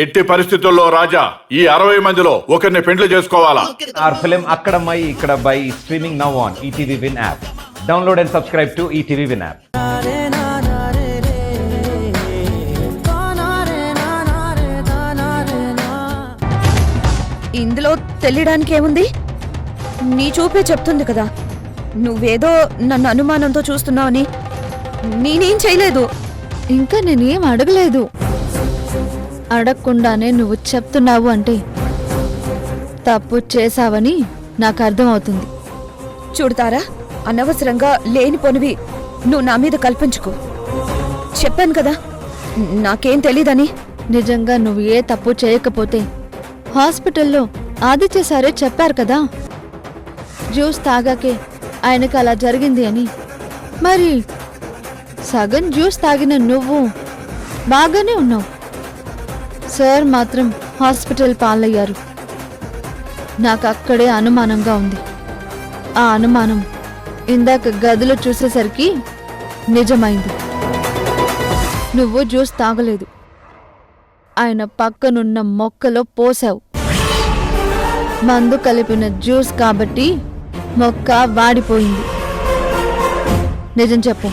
ఎట్టి పరిస్థితుల్లో రాజా ఈ 60 మందిలో ఒకరిని పెండ్లి చేసుకోవాలా? Our film Akkadamai Ikkadabbai is streaming now on ETV Win app. Download and subscribe to ETV Win app. ఇందులో తెలియడానికి ఏముంది? నీ చూపే చెప్తుంది కదా. నువ్వేదో నన్ను అనుమానంతో చూస్తున్నావని. నేనేం చేయలేదు. ఇంకా నేనేం అడగలేదు. అడగకుండానే నువ్వు చెప్తున్నావు అంటే తప్పు చేశావని నాకు అర్థమవుతుంది. చూడతారా, అనవసరంగా లేనిపోనివి నువ్వు నా మీద కల్పించుకో. చెప్పాను కదా నాకేం తెలీదని. నిజంగా నువ్వు ఏ తప్పు చేయకపోతే హాస్పిటల్లో ఆదిత్య సారే చెప్పారు కదా, జ్యూస్ తాగాకే ఆయనకు అలా జరిగింది అని. మరి సగం జ్యూస్ తాగిన నువ్వు బాగానే ఉన్నావు. సార్ మాత్రం హాస్పిటల్ పాలయ్యారు. నాకు అక్కడే అనుమానంగా ఉంది. ఆ అనుమానం ఇందాక గదిలో చూసేసరికి నిజమైంది. నువ్వు జ్యూస్ తాగలేదు, ఆయన పక్కనున్న మొక్కలో పోసావు. మందు కలిపిన జ్యూస్ కాబట్టి మొక్క వాడిపోయింది. నిజం చెప్పు,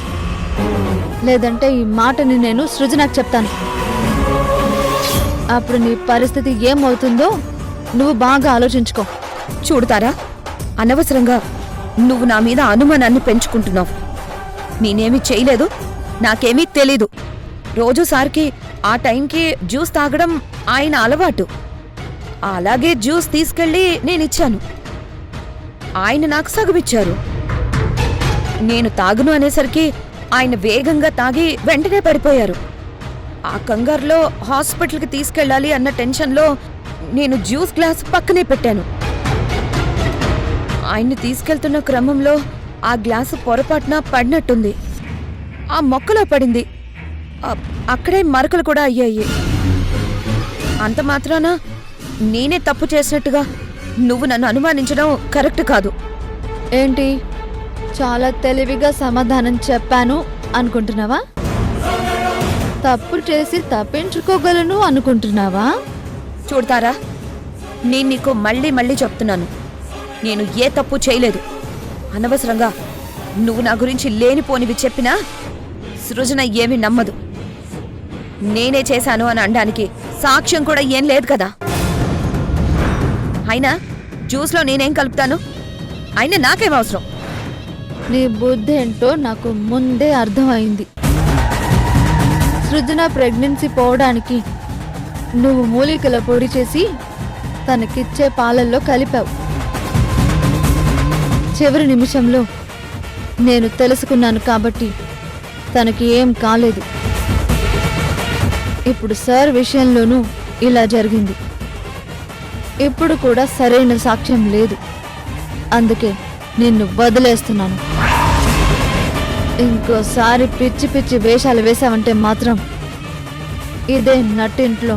లేదంటే ఈ మాటని నేను సృజనకు చెప్తాను. అప్పుడు నీ పరిస్థితి ఏమవుతుందో నువ్వు బాగా ఆలోచించుకో. చూడతారా, అనవసరంగా నువ్వు నా మీద అనుమానాన్ని పెంచుకుంటున్నావు. నేనేమీ చేయలేదు, నాకేమీ తెలీదు. రోజు సార్కి ఆ టైంకి జ్యూస్ తాగడం ఆయన అలవాటు. అలాగే జ్యూస్ తీసుకెళ్ళి నేనిచ్చాను. ఆయన నాకు సగమిచ్చారు. నేను తాగును అనేసరికి ఆయన వేగంగా తాగి వెంటనే పడిపోయారు. ఆ కంగారులో హాస్పిటల్కి తీసుకెళ్ళాలి అన్న టెన్షన్లో నేను జ్యూస్ గ్లాస్ పక్కనే పెట్టాను. ఆయన్ని తీసుకెళ్తున్న క్రమంలో ఆ గ్లాసు పొరపాటున పడినట్టుంది. ఆ మొక్కలో పడింది. అక్కడే మరకలు కూడా అయ్యాయి. అంత మాత్రాన నేనే తప్పు చేసినట్టుగా నువ్వు నన్ను అనుమానించడం కరెక్ట్ కాదు. ఏంటి, చాలా తెలివిగా సమాధానం చెప్పాను అనుకుంటున్నావా? తప్పు చేసి తప్పించుకోగలను అనుకుంటున్నావా? చూడతారా, నేను నీకు మళ్ళీ మళ్ళీ చెప్తున్నాను, నేను ఏ తప్పు చేయలేదు. అనవసరంగా నువ్వు నా గురించి లేనిపోనివి చెప్పినా సృజన ఏమీ నమ్మదు. నేనే చేశాను అని అనడానికి సాక్ష్యం కూడా ఏం లేదు కదా. అయినా జ్యూస్లో నేనేం కలుపుతాను? అయినా నాకేం అవసరం? నీ బుద్ధి ఏంటో నాకు ముందే అర్థమైంది. సృజన ప్రెగ్నెన్సీ పోవడానికి నువ్వు మూలికల పొడి చేసి తనకిచ్చే పాలల్లో కలిపావు. చివరి నిమిషంలో నేను తెలుసుకున్నాను కాబట్టి తనకి ఏం కాలేదు. ఇప్పుడు సార్ విషయంలోనూ ఇలా జరిగింది. ఇప్పుడు కూడా సరైన సాక్ష్యం లేదు. అందుకే నిన్ను వదిలేస్తున్నాను. ఇంకోసారి పిచ్చి పిచ్చి వేషాలు వేశావంటే మాత్రం ఇదే నట్టింట్లో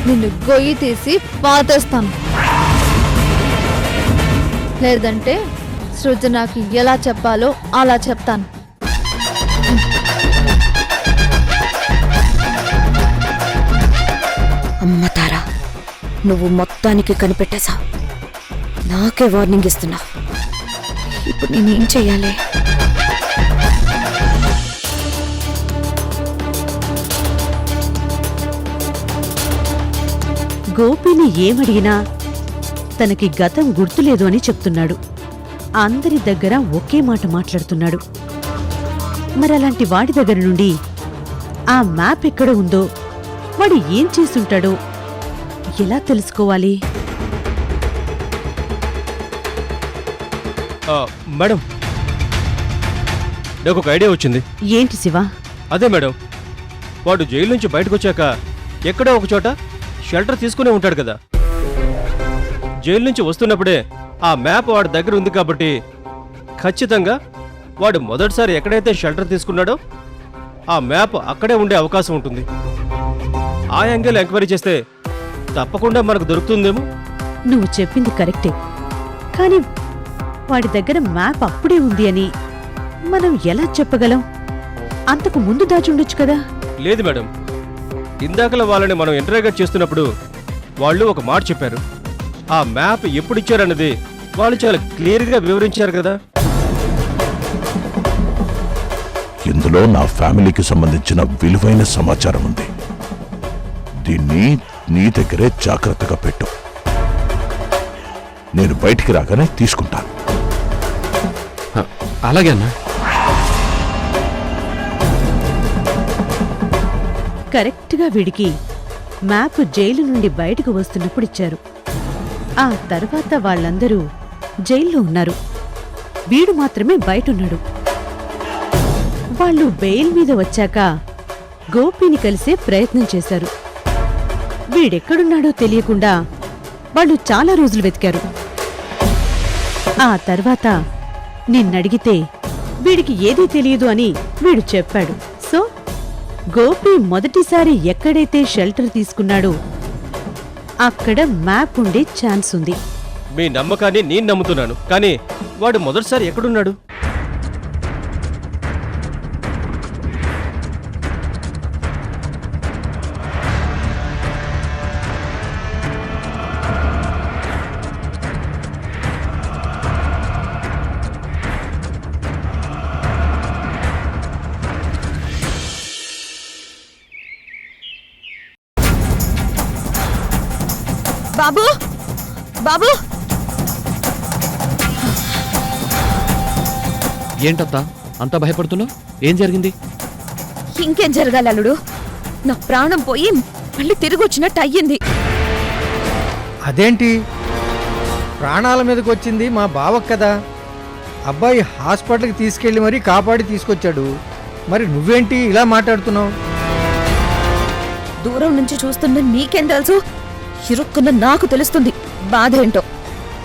నిన్ను గొయ్యి తీసి పాతేస్తాను. లేదంటే సృజనకి ఎలా చెప్పాలో అలా చెప్తాను. అమ్మ తారా, నువ్వు మొత్తానికి కనిపెట్టేశావు. నాకే వార్నింగ్ ఇస్తున్నావు. ఇప్పుడు నేనేం చెయ్యాలి? గోపిని ఏమడిగినా తనకి గతం గుర్తులేదు అని చెప్తున్నాడు. అందరి దగ్గర ఒకే మాట మాట్లాడుతున్నాడు. మరలాంటి వాడి దగ్గర నుండి ఆ మ్యాప్ ఎక్కడ ఉందో, వాడు ఏం చేసుంటాడో ఎలా తెలుసుకోవాలి? మేడం, నాకు ఒక ఐడియా వచ్చింది. ఏంటి శివ? అదే మేడం, వాడు జైలు నుంచి బయటకు వచ్చాక ఎక్కడో ఒక చోట షెల్టర్ తీసుకునే ఉంటాడు కదా. జైలు నుంచి వస్తున్నప్పుడే ఆ మ్యాప్ వాడి దగ్గర ఉంది కాబట్టి ఖచ్చితంగా వాడు మొదటిసారి ఎక్కడైతే షెల్టర్ తీసుకున్నాడో ఆ మ్యాప్ అక్కడే ఉండే అవకాశం ఉంటుంది. ఆ యాంగిల్ ఎంక్వైరీ చేస్తే తప్పకుండా మనకు దొరుకుతుందేమో. నువ్వు చెప్పింది కరెక్టే, కానీ వాడి దగ్గర మ్యాప్ అప్పుడే ఉంది అని మనం ఎలా చెప్పగలం? అంతకు ముందు దాచుండొచ్చు కదా. లేదు మేడం, ఇందాకలా వాళ్ళని మనం ఇంటరాగేట్ చేస్తున్నప్పుడు వాళ్ళు ఒక మాట చెప్పారు. ఆ మ్యాప్ ఎప్పుడు ఇచ్చారన్నది వాళ్ళు చాలా క్లియర్గా వివరించారు కదా. ఇందులో నా ఫ్యామిలీకి సంబంధించిన విలువైన సమాచారం ఉంది. దీన్ని నీ దగ్గరే జాగ్రత్తగా పెట్టు. నేను బయటికి రాగానే తీసుకుంటాను. అలాగే అన్నా. కరెక్ట్గా వీడికి మ్యాప్ జైలు నుండి బయటకు వస్తున్నప్పుడు ఇచ్చారు. ఆ తర్వాత వాళ్ళందరూ జైల్లో ఉన్నారు. వీడు మాత్రమే బయటున్నాడు. వాళ్ళు బెయిల్ మీద వచ్చాక గోపిని కలిసే ప్రయత్నం చేశారు. వీడెక్కడున్నాడో తెలియకుండా వాళ్ళు చాలా రోజులు వెతికారు. ఆ తర్వాత నిన్నడిగితే వీడికి ఏదీ తెలియదు అని వీడు చెప్పాడు. సో గోపి మొదటిసారి ఎక్కడైతే షెల్టర్ తీసుకున్నాడో అక్కడ మ్యాప్ ఉండే ఛాన్స్ ఉంది. మీ నమ్మకాన్ని నేను నమ్ముతున్నాను, కానీ వాడు మొదటిసారి ఎక్కడున్నాడు? బాబు బాబు ఏంటత్తా అంతా భయపడుతున్నావు? ఏం జరిగింది? ఇంకేం జరగాలి అల్లుడు? నా ప్రాణం పోయి మళ్ళీ తిరిగి వచ్చినట్టు అయ్యింది. అదేంటి, ప్రాణాల మీదకి వచ్చింది మా బావకు కదా. అబ్బాయి హాస్పిటల్కి తీసుకెళ్ళి మరీ కాపాడి తీసుకొచ్చాడు. మరి నువ్వేంటి ఇలా మాట్లాడుతున్నావు? దూరం నుంచి చూస్తున్న నీకేం తెలుసు? ఇరుక్కున్న నాకు తెలుస్తుంది బాధ ఏంటో.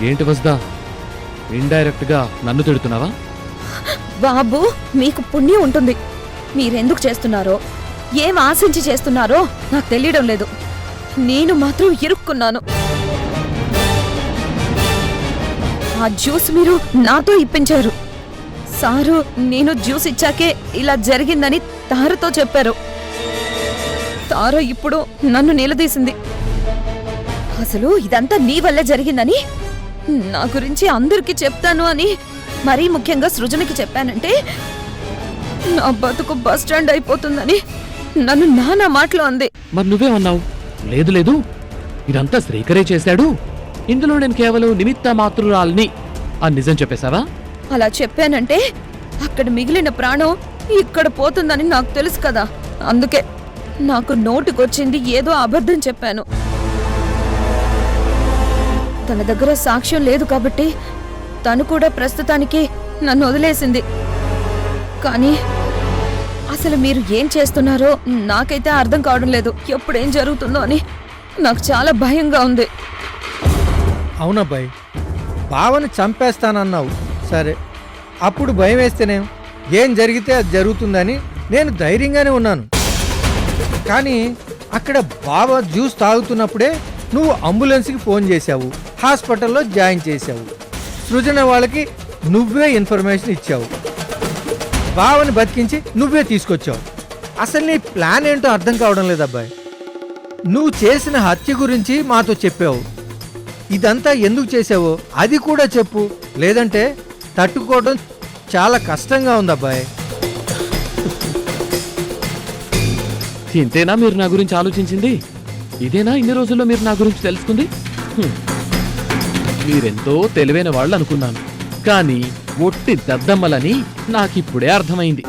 ఏంటి వస్దా, ఇండైరెక్ట్ గా నన్ను తిడుతున్నావా? బాబు, మీకు పుణ్యం ఉంటుంది. మీరెందుకు చేస్తున్నారో, ఏం ఆశించి చేస్తున్నారో నాకు తెలియడం లేదు. నేను మాత్రం ఇరుక్కున్నాను. ఆ జ్యూస్ మీరు నాతో ఇప్పించారు. సారు నేను జ్యూస్ ఇచ్చాకే ఇలా జరిగిందని తారతో చెప్పారు. తార ఇప్పుడు నన్ను నిలదీసింది. అసలు ఇదంతా నీ వల్లే జరిగిందని, నా గురించి అందరికీ చెప్తాను అని, మరీ ముఖ్యంగా సృజనకి చెప్పానంటే నా బతుకు బస్ స్టాండ్ అయిపోతుందని నన్ను నానా మాటలు అంది. మరి నువ్వేమన్నావు? లేదు లేదు, ఇదంతా శ్రీకరే చేశాడు, ఇందులో నేను కేవలం నిమిత్త మాతృరాల్ని అని నిజం చెప్పేశావా? అలా చెప్పానంటే అక్కడ మిగిలిన ప్రాణం ఇక్కడ పోతుందని నాకు తెలుసు కదా. అందుకే నాకు నోటికొచ్చింది ఏదో అబద్ధం చెప్పాను. తన దగ్గర సాక్ష్యం లేదు కాబట్టి తను కూడా ప్రస్తుతానికి నన్ను వదిలేసింది. కానీ అసలు మీరు ఏం చేస్తున్నారో నాకైతే అర్థం కావడం లేదు. ఎప్పుడేం జరుగుతుందో అని నాకు చాలా భయంగా ఉంది. అవునబ్బాయి, బావని చంపేస్తానన్నావు సరే, అప్పుడు భయం వేస్తేనే ఏం జరిగితే అది జరుగుతుందని నేను ధైర్యంగానే ఉన్నాను. కానీ అక్కడ బావ జ్యూస్ తాగుతున్నప్పుడే నువ్వు అంబులెన్స్కి ఫోన్ చేశావు, హాస్పిటల్లో జాయిన్ చేశావు, సృజన వాళ్ళకి నువ్వే ఇన్ఫర్మేషన్ ఇచ్చావు, బావని బతికించి నువ్వే తీసుకొచ్చావు. అసలు నీ ప్లాన్ ఏంటో అర్థం కావడం లేదు అబ్బాయి. నువ్వు చేసిన హత్య గురించి మాతో చెప్పావు. ఇదంతా ఎందుకు చేసావో అది కూడా చెప్పు, లేదంటే తట్టుకోవడం చాలా కష్టంగా ఉంది అబ్బాయి. ఇంతేనా మీరు నా గురించి ఆలోచించింది? ఇదేనా ఇన్ని రోజుల్లో మీరు నా గురించి తెలుసుకుంది? మీరెంతో తెలివైన వాళ్ళు అనుకున్నాను, కానీ ఒట్టి దద్దమ్మలని నాకిప్పుడే అర్థమైంది.